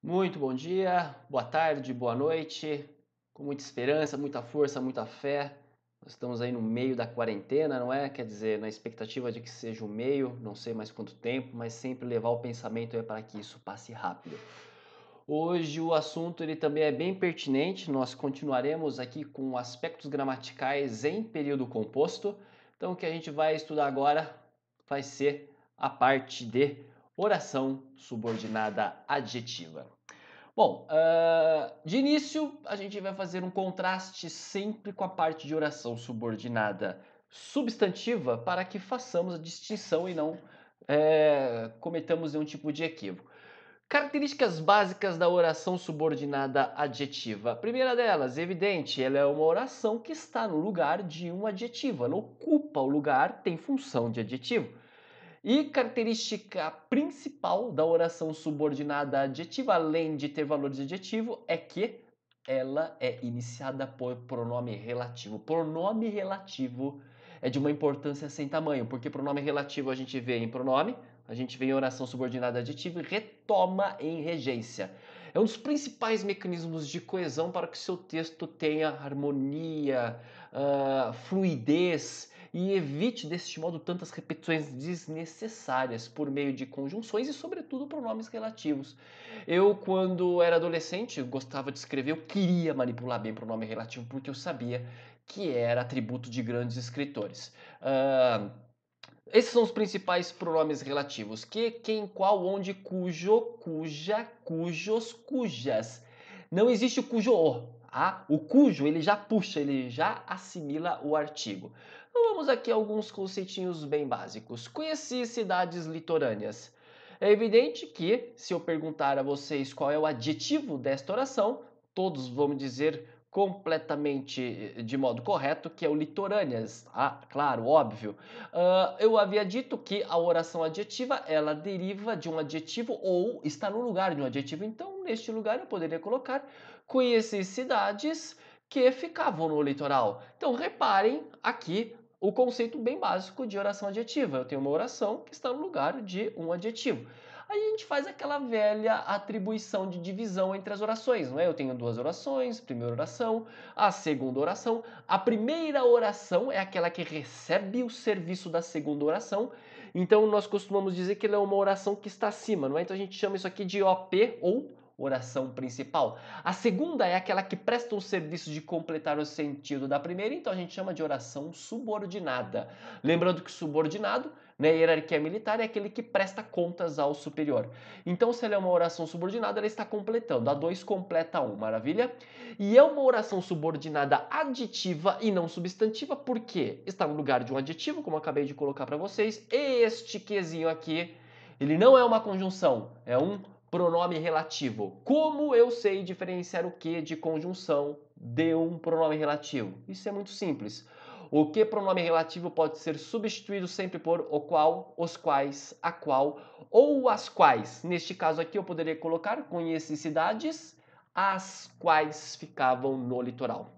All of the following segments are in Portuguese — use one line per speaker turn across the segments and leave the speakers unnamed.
Muito bom dia, boa tarde, boa noite. Com muita esperança, muita força, muita fé. Nós estamos aí no meio da quarentena, não é? Quer dizer, na expectativa de que seja o meio, não sei mais quanto tempo, mas sempre levar o pensamento para que isso passe rápido. Hoje o assunto ele também é bem pertinente. Nós continuaremos aqui com aspectos gramaticais em período composto. Então, o que a gente vai estudar agora vai ser a parte de oração subordinada adjetiva. Bom, de início a gente vai fazer um contraste sempre com a parte de oração subordinada substantiva para que façamos a distinção e não cometamos nenhum tipo de equívoco. Características básicas da oração subordinada adjetiva. A primeira delas, evidente, ela é uma oração que está no lugar de um adjetivo, ela ocupa o lugar, tem função de adjetivo. E característica principal da oração subordinada adjetiva, além de ter valor de adjetivo, é que ela é iniciada por pronome relativo. Pronome relativo é de uma importância sem tamanho, porque pronome relativo a gente vê em pronome, a gente vê em oração subordinada adjetiva e retoma em regência. É um dos principais mecanismos de coesão para que o seu texto tenha harmonia, fluidez e evite deste modo tantas repetições desnecessárias por meio de conjunções e, sobretudo, pronomes relativos. Eu, quando era adolescente, gostava de escrever, eu queria manipular bem pronome relativo porque eu sabia que era atributo de grandes escritores. Esses são os principais pronomes relativos: que, quem, qual, onde, cujo, cuja, cujos, cujas. Não existe o cujo o. O cujo ele já puxa, ele já assimila o artigo. Então vamos aqui a alguns conceitinhos bem básicos. Conheci cidades litorâneas. É evidente que, se eu perguntar a vocês qual é o adjetivo desta oração, todos vão dizer completamente de modo correto que é o litorâneas. Claro, óbvio. Eu havia dito que a oração adjetiva ela deriva de um adjetivo ou está no lugar de um adjetivo. Então, neste lugar eu poderia colocar conheci cidades que ficavam no litoral. Então, reparem aqui o conceito bem básico de oração adjetiva. Eu tenho uma oração que está no lugar de um adjetivo. Aí a gente faz aquela velha atribuição de divisão entre as orações, não é? Eu tenho duas orações, primeira oração, a segunda oração. A primeira oração é aquela que recebe o serviço da segunda oração. Então nós costumamos dizer que ela é uma oração que está acima, não é? Então a gente chama isso aqui de OP ou oração principal. A segunda é aquela que presta o serviço de completar o sentido da primeira, então a gente chama de oração subordinada. Lembrando que subordinado, né, hierarquia militar, é aquele que presta contas ao superior. Então, se ela é uma oração subordinada, ela está completando. A 2 completa a 1, maravilha? E é uma oração subordinada aditiva e não substantiva, porque está no lugar de um adjetivo, como eu acabei de colocar para vocês. Este quezinho aqui, ele não é uma conjunção, é um pronome relativo. Como eu sei diferenciar o que de conjunção de um pronome relativo? Isso é muito simples. O que pronome relativo pode ser substituído sempre por o qual, os quais, a qual ou as quais. Neste caso aqui eu poderia colocar conheci cidades as quais ficavam no litoral.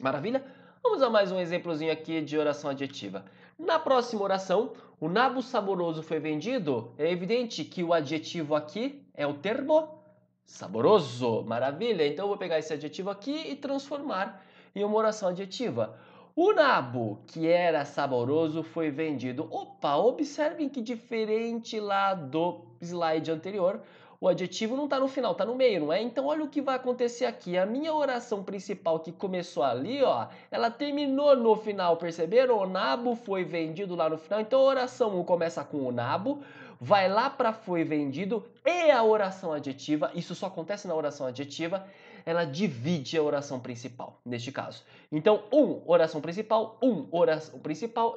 Maravilha? Vamos a mais um exemplozinho aqui de oração adjetiva. Na próxima oração, o nabo saboroso foi vendido. É evidente que o adjetivo aqui é o termo saboroso. Maravilha? Então eu vou pegar esse adjetivo aqui e transformar em uma oração adjetiva. O nabo, que era saboroso, foi vendido. Opa, observem que diferente lá do slide anterior, o adjetivo não está no final, está no meio, não é? Então olha o que vai acontecer aqui. A minha oração principal que começou ali, ó, ela terminou no final, perceberam? O nabo foi vendido lá no final. Então a oração 1 começa com o nabo, vai lá para foi vendido e a oração adjetiva, isso só acontece na oração adjetiva, ela divide a oração principal, neste caso. Então, oração principal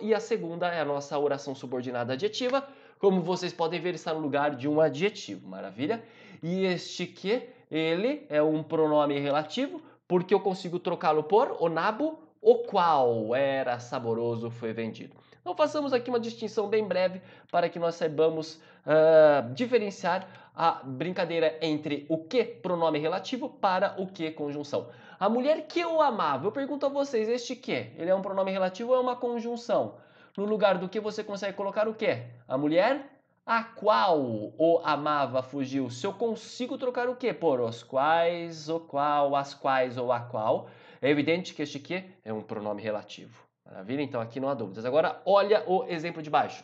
e a segunda é a nossa oração subordinada adjetiva. Como vocês podem ver, está no lugar de um adjetivo, maravilha? E este que, ele é um pronome relativo, porque eu consigo trocá-lo por o nabo, o qual era saboroso foi vendido. Então façamos aqui uma distinção bem breve para que nós saibamos diferenciar a brincadeira entre o que pronome relativo para o que conjunção. A mulher que eu amava, eu pergunto a vocês, este que? Ele é um pronome relativo ou é uma conjunção? No lugar do que você consegue colocar o quê? A mulher A qual o amava fugiu. Se eu consigo trocar o que por os quais, o qual, as quais ou a qual, é evidente que este que é um pronome relativo. Maravilha? Então aqui não há dúvidas. Agora olha o exemplo de baixo.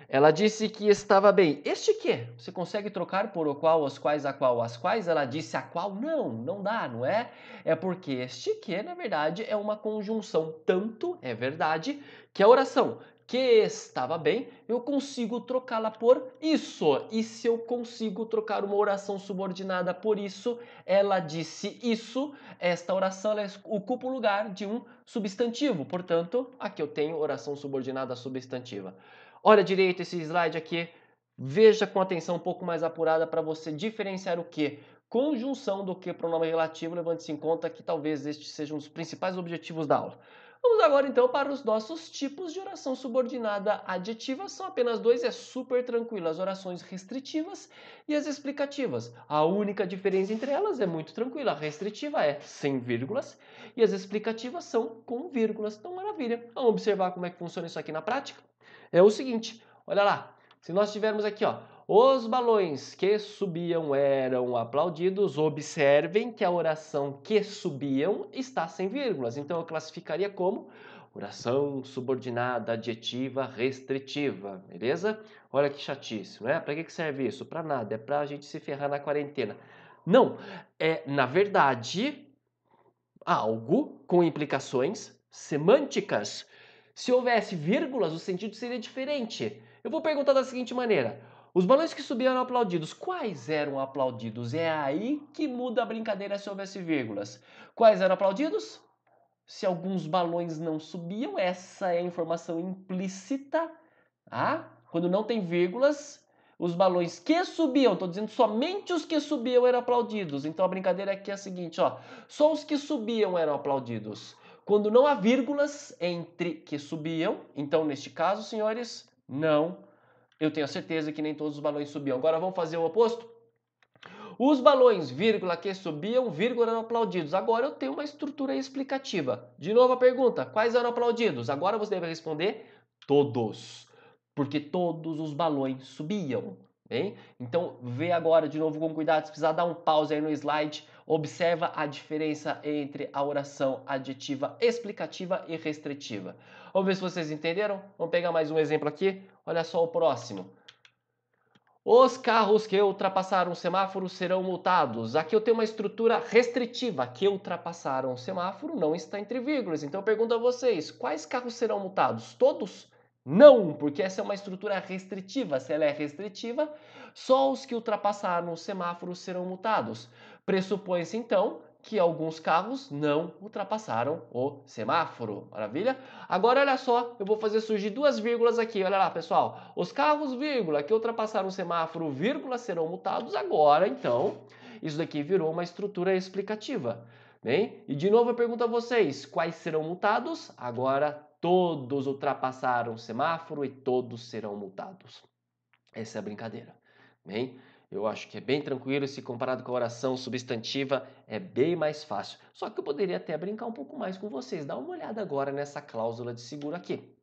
Ela disse que estava bem. Este que? Você consegue trocar por o qual, os quais, a qual, as quais? Ela disse a qual? Não, não dá, não é? É porque este que, na verdade, é uma conjunção. Tanto é verdade que a oração que estava bem, eu consigo trocá-la por isso. E se eu consigo trocar uma oração subordinada por isso, ela disse isso, esta oração ela ocupa o lugar de um substantivo. Portanto, aqui eu tenho oração subordinada substantiva. Olha direito esse slide aqui, veja com atenção um pouco mais apurada para você diferenciar o que? Conjunção do que pronome relativo, levando-se em conta que talvez este seja um dos principais objetivos da aula. Vamos agora então para os nossos tipos de oração subordinada adjetiva. São apenas dois, é super tranquilo. As orações restritivas e as explicativas. A única diferença entre elas é muito tranquila. A restritiva é sem vírgulas e as explicativas são com vírgulas. Então, maravilha. Vamos observar como é que funciona isso aqui na prática? É o seguinte, olha lá, se nós tivermos aqui, ó, os balões que subiam eram aplaudidos, observem que a oração que subiam está sem vírgulas, então eu classificaria como oração subordinada adjetiva restritiva, beleza? Olha que chatice, não é? Para que serve isso? Para nada, é para a gente se ferrar na quarentena. Não, é, na verdade, algo com implicações semânticas. Se houvesse vírgulas, o sentido seria diferente. Eu vou perguntar da seguinte maneira: os balões que subiam eram aplaudidos, quais eram aplaudidos? É aí que muda a brincadeira se houvesse vírgulas. Quais eram aplaudidos? Se alguns balões não subiam, essa é a informação implícita. Ah? Quando não tem vírgulas, os balões que subiam, estou dizendo somente os que subiam eram aplaudidos. Então a brincadeira aqui é a seguinte, ó, só os que subiam eram aplaudidos. Quando não há vírgulas entre que subiam, então neste caso, senhores, não. Eu tenho a certeza que nem todos os balões subiam. Agora vamos fazer o oposto? Os balões, vírgula, que subiam, vírgula, eram aplaudidos. Agora eu tenho uma estrutura explicativa. De novo a pergunta, quais eram aplaudidos? Agora você deve responder todos, porque todos os balões subiam. Bem? Então vê agora de novo com cuidado, se precisar dar um pause aí no slide, observa a diferença entre a oração adjetiva explicativa e restritiva. Vamos ver se vocês entenderam? Vamos pegar mais um exemplo aqui, olha só o próximo. Os carros que ultrapassaram o semáforo serão multados. Aqui eu tenho uma estrutura restritiva. Que ultrapassaram o semáforo não está entre vírgulas. Então eu pergunto a vocês, quais carros serão multados? Todos? Não, porque essa é uma estrutura restritiva. Se ela é restritiva, só os que ultrapassaram o semáforo serão multados. Pressupõe-se então que alguns carros não ultrapassaram o semáforo. Maravilha? Agora olha só, eu vou fazer surgir duas vírgulas aqui. Olha lá, pessoal. Os carros, vírgula, que ultrapassaram o semáforo, vírgula, serão multados. Agora, então, isso daqui virou uma estrutura explicativa. Bem, e de novo eu pergunto a vocês, quais serão multados? Agora, todos ultrapassaram o semáforo e todos serão multados. Essa é a brincadeira. Bem, eu acho que é bem tranquilo, se comparado com a oração substantiva, é bem mais fácil. Só que eu poderia até brincar um pouco mais com vocês. Dá uma olhada agora nessa cláusula de seguro aqui.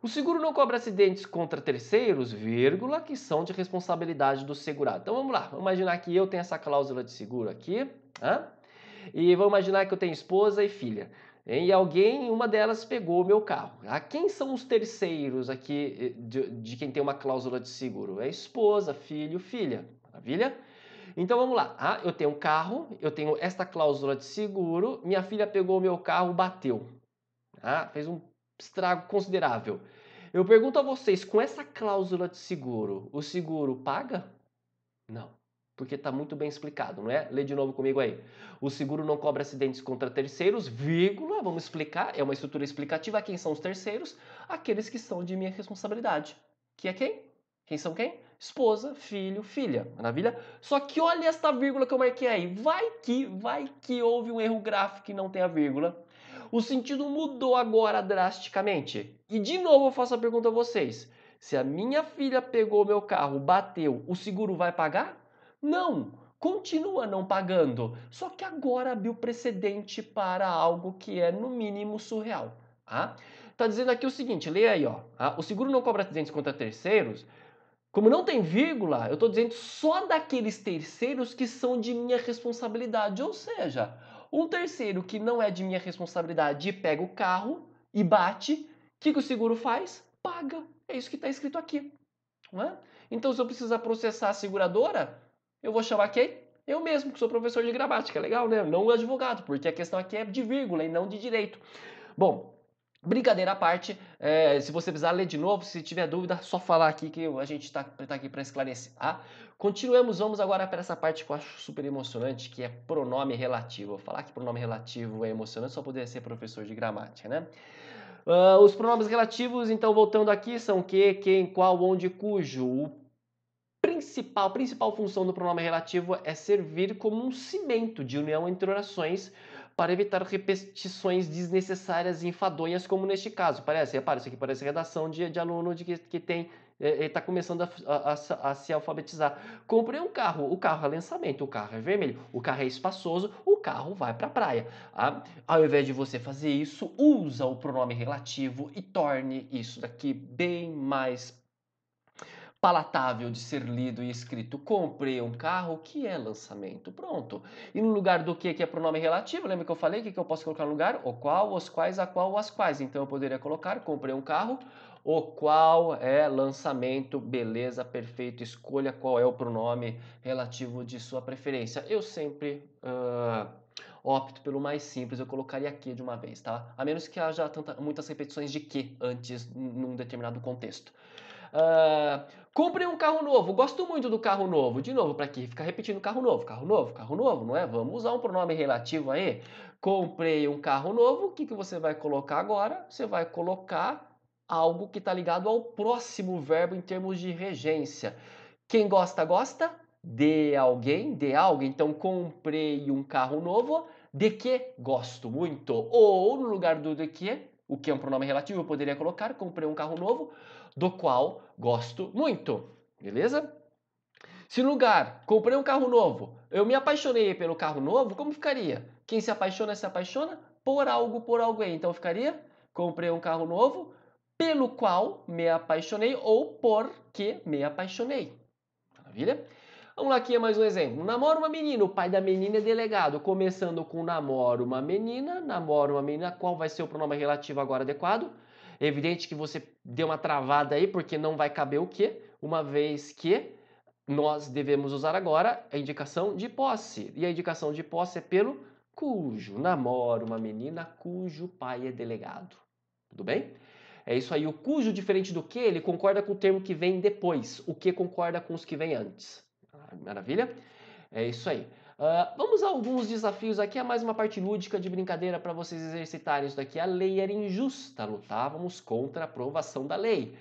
O seguro não cobre acidentes contra terceiros, vírgula, que são de responsabilidade do segurado. Então vamos lá, vamos imaginar que eu tenho essa cláusula de seguro aqui, e vamos imaginar que eu tenho esposa e filha. E alguém, uma delas, pegou o meu carro. Quem são os terceiros aqui de quem tem uma cláusula de seguro? É esposa, filho, filha. Maravilha? Então vamos lá. Eu tenho um carro, eu tenho esta cláusula de seguro, minha filha pegou o meu carro, bateu. Fez um estrago considerável. Eu pergunto a vocês, com essa cláusula de seguro, o seguro paga? Não, porque está muito bem explicado, não é? Lê de novo comigo aí. O seguro não cobre acidentes contra terceiros, vírgula, vamos explicar, é uma estrutura explicativa. Quem são os terceiros? Aqueles que são de minha responsabilidade. Que é quem? Quem são quem? Esposa, filho, filha. Maravilha? Só que olha esta vírgula que eu marquei aí. Vai que houve um erro gráfico e não tem a vírgula. O sentido mudou agora drasticamente. E de novo eu faço a pergunta a vocês. Se a minha filha pegou meu carro, bateu, o seguro vai pagar? Não, continua não pagando. Só que agora abriu precedente para algo que é no mínimo surreal. Tá dizendo aqui o seguinte, leia aí, ó. O seguro não cobra acidentes contra terceiros. Como não tem vírgula, eu estou dizendo só daqueles terceiros que são de minha responsabilidade. Ou seja, um terceiro que não é de minha responsabilidade e pega o carro e bate, o que o seguro faz? Paga. É isso que está escrito aqui. Não é? Então, se eu precisar processar a seguradora, eu vou chamar quem? Eu mesmo, que sou professor de gramática. Legal, né? Não o advogado, porque a questão aqui é de vírgula e não de direito. Bom, brincadeira à parte, se você precisar ler de novo, se tiver dúvida, só falar aqui que a gente está aqui para esclarecer. Tá? Continuemos, vamos agora para essa parte que eu acho super emocionante, que é pronome relativo. Vou falar que pronome relativo é emocionante, só poderia ser professor de gramática, né? Os pronomes relativos, então, voltando aqui, são que, quem, qual, onde, cujo. A principal função do pronome relativo é servir como um cimento de união entre orações para evitar repetições desnecessárias e enfadonhas, como neste caso. Repara, isso aqui parece redação de aluno que tem está começando a se alfabetizar. Comprei um carro, o carro é lançamento, o carro é vermelho, o carro é espaçoso, o carro vai para a praia. Ao invés de você fazer isso, usa o pronome relativo e torne isso daqui bem mais palatável de ser lido e escrito. Comprei um carro, que é lançamento. Pronto. E no lugar do que é pronome relativo, lembra que eu falei que eu posso colocar no lugar? O qual, os quais, a qual, as quais. Então eu poderia colocar, comprei um carro, o qual é lançamento, beleza, perfeito. Escolha qual é o pronome relativo de sua preferência. Eu sempre opto pelo mais simples, eu colocaria que de uma vez, tá? A menos que haja muitas repetições de que antes, num determinado contexto. Comprei um carro novo, gosto muito do carro novo. De novo, para quê? Ficar repetindo carro novo, carro novo, carro novo, não é? Vamos usar um pronome relativo aí. Comprei um carro novo, o que você vai colocar agora? Você vai colocar algo que está ligado ao próximo verbo em termos de regência. Quem gosta, gosta. De alguém, de algo. Então, comprei um carro novo. De que gosto muito. Ou, no lugar do de que, o que é um pronome relativo, eu poderia colocar, comprei um carro novo, do qual gosto muito. Beleza? Se no lugar, comprei um carro novo, eu me apaixonei pelo carro novo, como ficaria? Quem se apaixona por alguém. Então ficaria, comprei um carro novo, pelo qual me apaixonei ou porque me apaixonei. Maravilha? Vamos lá, aqui é mais um exemplo. Namoro uma menina, o pai da menina é delegado. Começando com namoro uma menina, qual vai ser o pronome relativo agora adequado? É evidente que você deu uma travada aí, porque não vai caber o quê? Uma vez que nós devemos usar agora a indicação de posse. E a indicação de posse é pelo cujo. Namoro uma menina cujo pai é delegado. Tudo bem? É isso aí. O cujo, diferente do que, ele concorda com o termo que vem depois. O que concorda com os que vêm antes. Maravilha? É isso aí. Vamos a alguns desafios aqui. É mais uma parte lúdica de brincadeira para vocês exercitarem isso daqui. A lei era injusta. Lutávamos contra a aprovação da lei.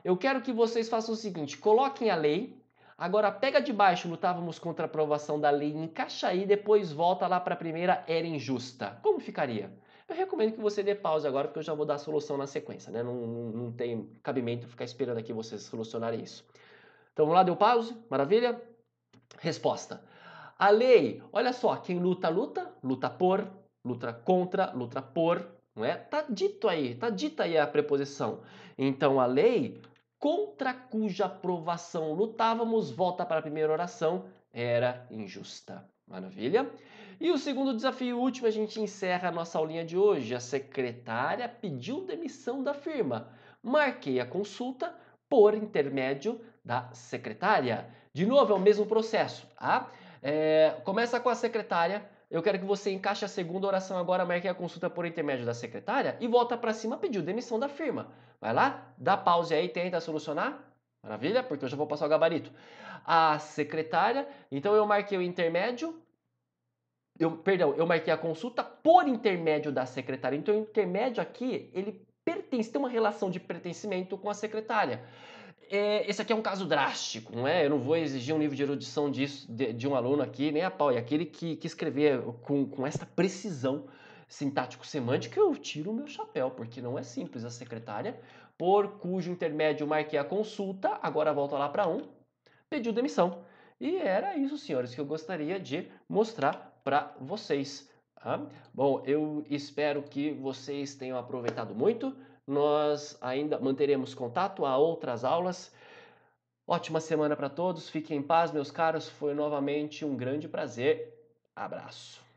Eu quero que vocês façam o seguinte. Coloquem a lei. Agora pega de baixo, lutávamos contra a aprovação da lei, encaixa aí, depois volta lá para a primeira, era injusta. Como ficaria? Eu recomendo que você dê pausa agora, porque eu já vou dar a solução na sequência, né? Não tem cabimento ficar esperando aqui vocês solucionarem isso. Então vamos lá, deu pause? Maravilha? Resposta. A lei, olha só, quem luta, luta, luta por, luta contra, luta por, não é? Tá dita aí a preposição. Então a lei contra cuja aprovação lutávamos, volta para a primeira oração, era injusta. Maravilha? E o segundo desafio último, a gente encerra a nossa aulinha de hoje. A secretária pediu demissão da firma. Marquei a consulta por intermédio da secretária. De novo, é o mesmo processo. Começa com a secretária. Eu quero que você encaixe a segunda oração agora, marque a consulta por intermédio da secretária e volta para cima, pediu demissão da firma. Vai lá, dá pause aí, tenta solucionar. Maravilha? Porque eu já vou passar o gabarito. A secretária, então eu marquei o intermédio, eu marquei a consulta por intermédio da secretária. Então o intermédio aqui, ele tem uma relação de pertencimento com a secretária. Esse aqui é um caso drástico, não é? Eu não vou exigir um nível de erudição disso de um aluno aqui, nem a pau. E aquele que escrever com essa precisão sintático-semântica, eu tiro o meu chapéu, porque não é simples. A secretária, por cujo intermédio marquei a consulta, agora volta lá para pediu demissão. E era isso, senhores, que eu gostaria de mostrar para vocês. Tá? Bom, eu espero que vocês tenham aproveitado muito. Nós ainda manteremos contato, há outras aulas. Ótima semana para todos, fiquem em paz, meus caros. Foi novamente um grande prazer. Abraço.